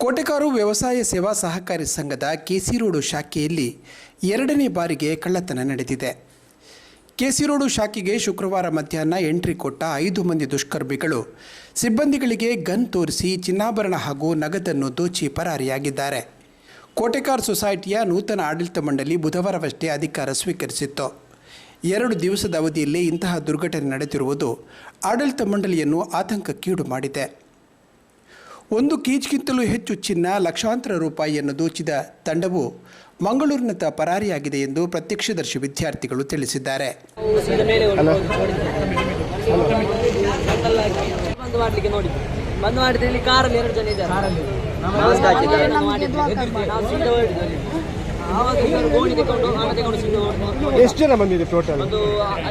ಕೋಟೆಕಾರು ವ್ಯವಸಾಯ ಸೇವಾ ಸಹಕಾರಿ ಸಂಘದ ಕೆಸಿ ರೋಡು ಶಾಖೆಯಲ್ಲಿ ಎರಡನೇ ಬಾರಿಗೆ ಕಳ್ಳತನ ನಡೆದಿದೆ. ಕೆಸಿ ರೋಡು ಶಾಖೆಗೆ ಶುಕ್ರವಾರ ಮಧ್ಯಾಹ್ನ ಎಂಟ್ರಿ ಕೊಟ್ಟ 5 ಮಂದಿ ದುಷ್ಕರ್ಮಿಗಳು ಸಿಬ್ಬಂದಿಗಳಿಗೆ ಗನ್ ತೋರಿಸಿ ಚಿನ್ನಾಭರಣ ಹಾಗೂ ನಗದನ್ನು ದೋಚಿ ಪರಾರಿಯಾಗಿದ್ದಾರೆ. ಕೋಟೆಕಾರ್ ಸೊಸೈಟಿಯ ನೂತನ ಆಡಳಿತ ಮಂಡಳಿ ಬುಧವಾರವಷ್ಟೇ ಅಧಿಕಾರ ಸ್ವೀಕರಿಸಿತ್ತು. 2 ದಿವಸದ ಅವಧಿಯಲ್ಲಿ ಇಂತಹ ದುರ್ಘಟನೆ ನಡೆದಿರುವುದು ಆಡಳಿತ ಮಂಡಳಿಯನ್ನು ಆತಂಕಕ್ಕೀಡು ಮಾಡಿದೆ. 1 ಕೆಜಿಗಿಂತಲೂ ಹೆಚ್ಚು ಚಿನ್ನ, ಲಕ್ಷಾಂತರ ರೂಪಾಯಿಯನ್ನು ದೋಚಿದ ತಂಡವು ಮಂಗಳೂರಿನತ್ತ ಪರಾರಿಯಾಗಿದೆ ಎಂದು ಪ್ರತ್ಯಕ್ಷದರ್ಶಿ ವಿದ್ಯಾರ್ಥಿಗಳು ತಿಳಿಸಿದ್ದಾರೆ. ಬಂದು ಮಾಡಿದ್ರೆ ಇಲ್ಲಿ ಕಾರಲ್ಲಿ 2 ಜನ ಇದ್ದಾರೆ. ಎಷ್ಟು ಜನ ಬಂದಿದೆ ಟೋಟಲ್? ಒಂದು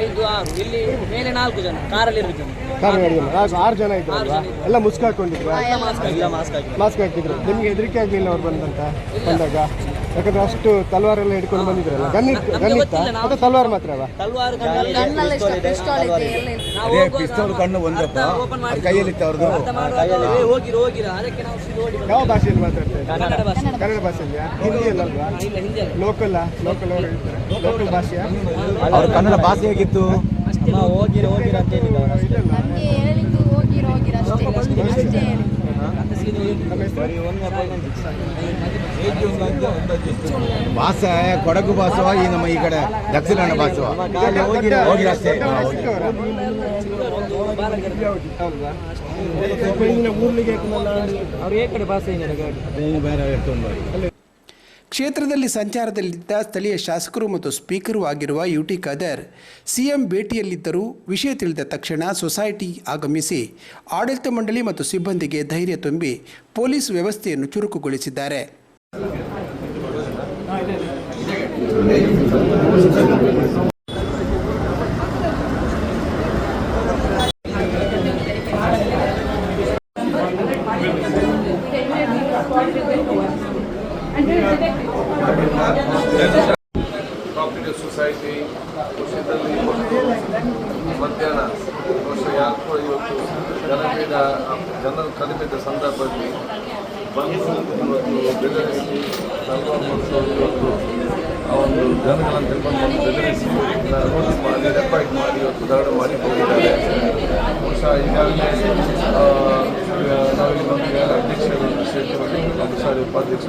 5, 6, ಇಲ್ಲಿ ಮೇಲೆ 4 ಜನ, ಕಾರಲ್ಲಿ 2 ಜನ. 6 ಜನ ಇದ್ರು. ಎಲ್ಲ ಮುಸ್ಕ್ ಹಾಕೊಂಡಿದ್ರು, ಮಾಸ್ಕ್ ಹಾಕಿದ್ರು. ನಿಮ್ಗೆ ಹೆದರಿಕೆ ಆಗ್ಲಿಲ್ಲ ಅವ್ರು ಬಂದಾಗ? ಯಾಕಂದ್ರೆ ಅಷ್ಟು ತಲ್ವಾರೆಲ್ಲ ಹಿಡ್ಕೊಂಡು ಬಂದಿದ್ರಲ್ಲ. ಗನ್ ಇತ್ತ ಅಥವಾ ತಲ್ವಾರ್ ಮಾತ್ರವ? ಯಾವ ಭಾಷೆಯಲ್ಲಿ ಮಾತಾಡ್ತಾರೆ? ಕನ್ನಡ ಭಾಷೆಯಲ್ಲಿ? ಹಿಂದಿ ಅಲ್ಲಲ್ವಾ? ಲೋಕಲ್ ಭಾಷೆಯ? ಕನ್ನಡ ಭಾಷೆ ಹೇಗಿತ್ತು? ಭಾಷೆ ಕೊಡಗು ಭಾಷೆವ ಈ ನಮ್ಮ ಈ ಕಡೆ ದಕ್ಷಿಣ ಕನ್ನಡ ಭಾಷೆವ? ಹೋಗಿ ಅಷ್ಟೇ. ಕ್ಷೇತ್ರದಲ್ಲಿ ಸಂಚಾರದಲ್ಲಿದ್ದ ಸ್ಥಳೀಯ ಶಾಸಕರು ಮತ್ತು ಸ್ಪೀಕರು ಆಗಿರುವ ಯುಟಿ ಖಾದರ್ ಸಿಎಂ ಭೇಟಿಯಲ್ಲಿದ್ದರೂ ವಿಷಯ ತಿಳಿದ ತಕ್ಷಣ ಸೊಸೈಟಿ ಆಗಮಿಸಿ ಆಡಳಿತ ಮಂಡಳಿ ಮತ್ತು ಸಿಬ್ಬಂದಿಗೆ ಧೈರ್ಯ ತುಂಬಿ ಪೊಲೀಸ್ ವ್ಯವಸ್ಥೆಯನ್ನು ಚುರುಕುಗೊಳಿಸಿದ್ದಾರೆ. ಕೋಆಪರೇಟಿವ್ ಸೊಸೈಟಿ ವಿಷಯದಲ್ಲಿ ಮಧ್ಯಾಹ್ನ ಯಾಕೋ ಇವತ್ತು ಜನರು ಕಡಿಮೆ ಇದ್ದ ಸಂದರ್ಭದಲ್ಲಿ ಬಂದು ಇವತ್ತು ಬೆದರಿಸಿ 40 ಇವತ್ತು ಆ ಒಂದು ಜನಗಳನ್ನು ತಿಳ್ಕೊಂಡು ಬೆದರಿಸಿ ನೋಟಿಸ್ ಮಾಡಿ ರೆಕಾರ್ಡ್ ಮಾಡಿ ಇವತ್ತು ಧಾರಣ ಮಾಡಿ ಹೋಗಿದ್ದಾರೆ. ಬಹುಶಃ ಈಗಾಗಲೇ ನಾವಿಲ್ಲಿ ಬಂದು ಅಧ್ಯಕ್ಷರು ಕ್ಷೇತ್ರದಲ್ಲಿ ಸಾರಿ ಉಪಾಧ್ಯಕ್ಷ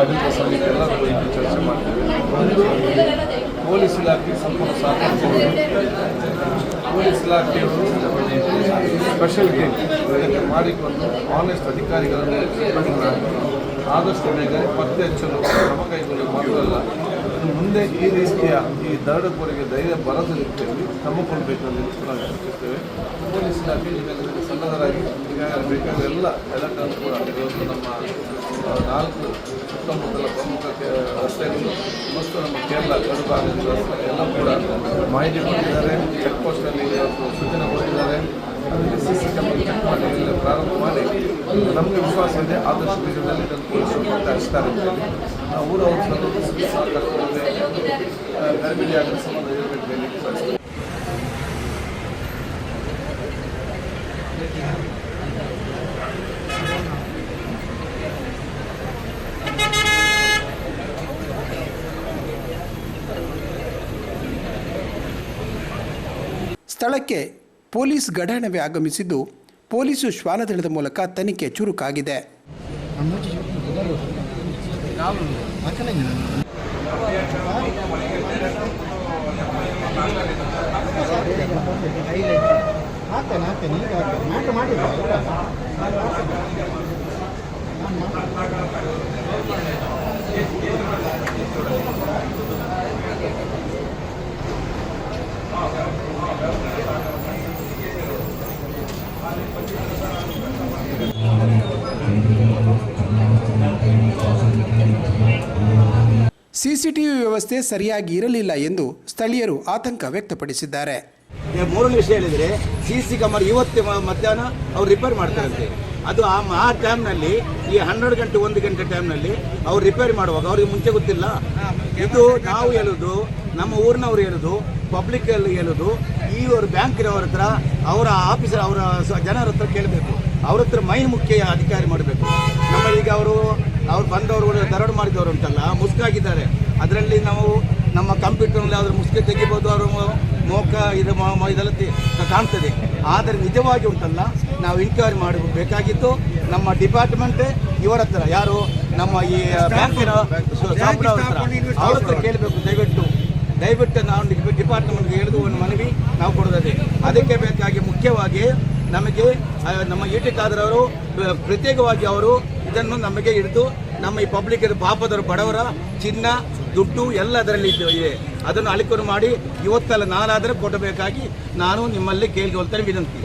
ಆಡಳಿತ ಸಮಿತಿ ಎಲ್ಲರೂ ಇಲ್ಲಿ ಚರ್ಚೆ ಮಾಡ್ತೀವಿ. ಒಂದು ಪೊಲೀಸ್ ಇಲಾಖೆ ಸಂಪೂರ್ಣ ಸಹಕಾರ, ಪೊಲೀಸ್ ಇಲಾಖೆಯವರು ಸ್ಪೆಷಲ್ ಟೀಮ್ ಇದಕ್ಕೆ ಮಾಡಿಕೊಂಡು ಆನೆಸ್ಟ್ ಅಧಿಕಾರಿಗಳನ್ನು ಆದಷ್ಟು ಬೇಗ ಪತ್ತೆ ಹಚ್ಚಲು ಕ್ರಮ ಕೈಗೊಳ್ಳಲು ಮಾತ್ರ ಅಲ್ಲ, ಮುಂದೆ ಈ ರೀತಿಯ ಈ ದರೋಡೆಕೋರರಿಗೆ ಧೈರ್ಯ ಬರದ ರೀತಿಯಲ್ಲಿ ಕ್ರಮಗೊಳ್ಳಬೇಕಂತ ನಾವು ಸೂಚಿಸ್ತೇವೆ. ಪೊಲೀಸ್ ಇಲಾಖೆ ಈಗಾಗಲೇ ಸನ್ನದ್ಧರಾಗಿ ಈಗಾಗಲೇ ಬೇಕಾದ ಎಲ್ಲ ಎಲೆಕ್ಟ್ರಾನ್ ಕೂಡ ಇವತ್ತು ನಮ್ಮ 4 ಸುತ್ತಮುತ್ತಲ ಪ್ರಮುಖ ರಸ್ತೆಗಳು ಮತ್ತು ನಮ್ಮ ಕೇರಳ ಗಡಿಭಾಗದ ಎಲ್ಲ ಕೂಡ ಮಾಹಿತಿ ಕೊಟ್ಟಿದ್ದಾರೆ. ಚೆಕ್ ಪೋಸ್ಟಲ್ಲಿ ಇವತ್ತು ಸೂಚನೆ ಕೊಟ್ಟಿದ್ದಾರೆ. ಅದಕ್ಕೆ CC ಕ್ಯಾಮೆರಾ ಚೆಕ್ ಮಾಡಿ ಎಲ್ಲ ಪ್ರಾರಂಭ ಮಾಡಿ ನಮಗೆ ವಿಶ್ವಾಸ ಇದೆ ಆದಷ್ಟು ಬೇಗದಲ್ಲಿ ಇದನ್ನು ಪೊಲೀಸರು ಮತ್ತೆ ಹಚ್ತಾರೆ ಅಂತೇಳಿ ನಾವು ಊರವರು ಸಹಕಾರ ಗರ್ಭಿಣಿ ಆಗದ ಸಂಬಂಧ ಇರಬೇಕು. ಸ್ಥಳಕ್ಕೆ ಪೊಲೀಸ್ ಘಟನವೇ ಆಗಮಿಸಿದ್ದು ಪೊಲೀಸು ಶ್ವಾನದಳದ ಮೂಲಕ ತನಿಖೆ ಚುರುಕಾಗಿದೆ. ಸಿಸಿಟಿವಿ ವ್ಯವಸ್ಥೆ ಸರಿಯಾಗಿ ಇರಲಿಲ್ಲ ಎಂದು ಸ್ಥಳೀಯರು ಆತಂಕ ವ್ಯಕ್ತಪಡಿಸಿದ್ದಾರೆ. 3 ವಿಷಯ ಹೇಳಿದರೆ CC ಕ್ಯಾಮೆರಾ ಇವತ್ತು ಮಧ್ಯಾಹ್ನ ಅವ್ರು ರಿಪೇರ್ ಮಾಡ್ತಾರಂತೆ. ಅದು ಆ ಟೈಮ್ನಲ್ಲಿ ಈ 12 ಗಂಟೆ 1 ಗಂಟೆ ಟೈಮ್ನಲ್ಲಿ ಅವ್ರು ರಿಪೇರಿ ಮಾಡುವಾಗ ಅವ್ರಿಗೆ ಮುಂಚೆ ಗೊತ್ತಿಲ್ಲ. ಇದು ನಾವು ಹೇಳೋದು, ನಮ್ಮ ಊರಿನವ್ರು ಹೇಳೋದು, ಪಬ್ಲಿಕ್ ಹೇಳೋದು, ಈ ಬ್ಯಾಂಕಿನವ್ರ ಹತ್ರ, ಅವರ ಆಫೀಸರ್, ಅವರ ಜನರ ಹತ್ರ ಕೇಳಬೇಕು. ಅವ್ರ ಹತ್ರ ಮೈನ್ ಮುಖ್ಯ ಅಧಿಕಾರಿ ಮಾಡಬೇಕು. ನಮ್ಮ ಈಗ ಅವರು ಬಂದವರು ದರೋಡೆ ಮಾಡಿದವರು ಉಂಟಲ್ಲ, ಮುಸ್ಕಾಗಿದ್ದಾರೆ. ಅದರಲ್ಲಿ ನಾವು ನಮ್ಮ ಕಂಪ್ಯೂಟರ್ನಲ್ಲಿ ಅವ್ರ ಮುಸ್ಕೆ ತೆಗಿಬೋದು, ಅವರು ಮೋಕ ಇದೆಲ್ಲ ಕಾಣ್ತದೆ. ಆದರೆ ನಿಜವಾಗಿ ಉಂಟಲ್ಲ, ನಾವು ಇನ್ಕ್ವೈರಿ ಮಾಡಬೇಕಾಗಿತ್ತು. ನಮ್ಮ ಡಿಪಾರ್ಟ್ಮೆಂಟೇ ಇವರ ಹತ್ರ, ಯಾರು ನಮ್ಮ ಈ ಬ್ಯಾಂಕಿನ ಅವ್ರ ಹತ್ರ ಕೇಳಬೇಕು. ದಯವಿಟ್ಟು ನಾವು ಡಿಪಾರ್ಟ್ಮೆಂಟ್ಗೆ ಹೇಳಿದು ಒಂದು ಮನವಿ ನಾವು ಕೊಡೋದೇ. ಅದಕ್ಕೆ ಬೇಕಾಗಿ ಮುಖ್ಯವಾಗಿ ನಮಗೆ ನಮ್ಮ ಇ.ಟಿ. ಖಾದರ್ ಅವರು ಪ್ರತ್ಯೇಕವಾಗಿ ಅವರು ಇದನ್ನು ನಮಗೆ ಹಿಡಿದು ನಮ್ಮ ಈ ಪಬ್ಲಿಕ್ ಪಾಪದವರು ಬಡವರ ಚಿನ್ನ ದುಡ್ಡು ಎಲ್ಲ ಅದರಲ್ಲಿ ಇದೆ, ಅದನ್ನು ಅಳಿಕರು ಮಾಡಿ ಇವತ್ತೆಲ್ಲ ನಾನಾದರೆ ಕೊಡಬೇಕಾಗಿ ನಾನು ನಿಮ್ಮಲ್ಲಿ ಕೇಳಿಕೊಳ್ತೇನೆ ವಿನಂತಿ.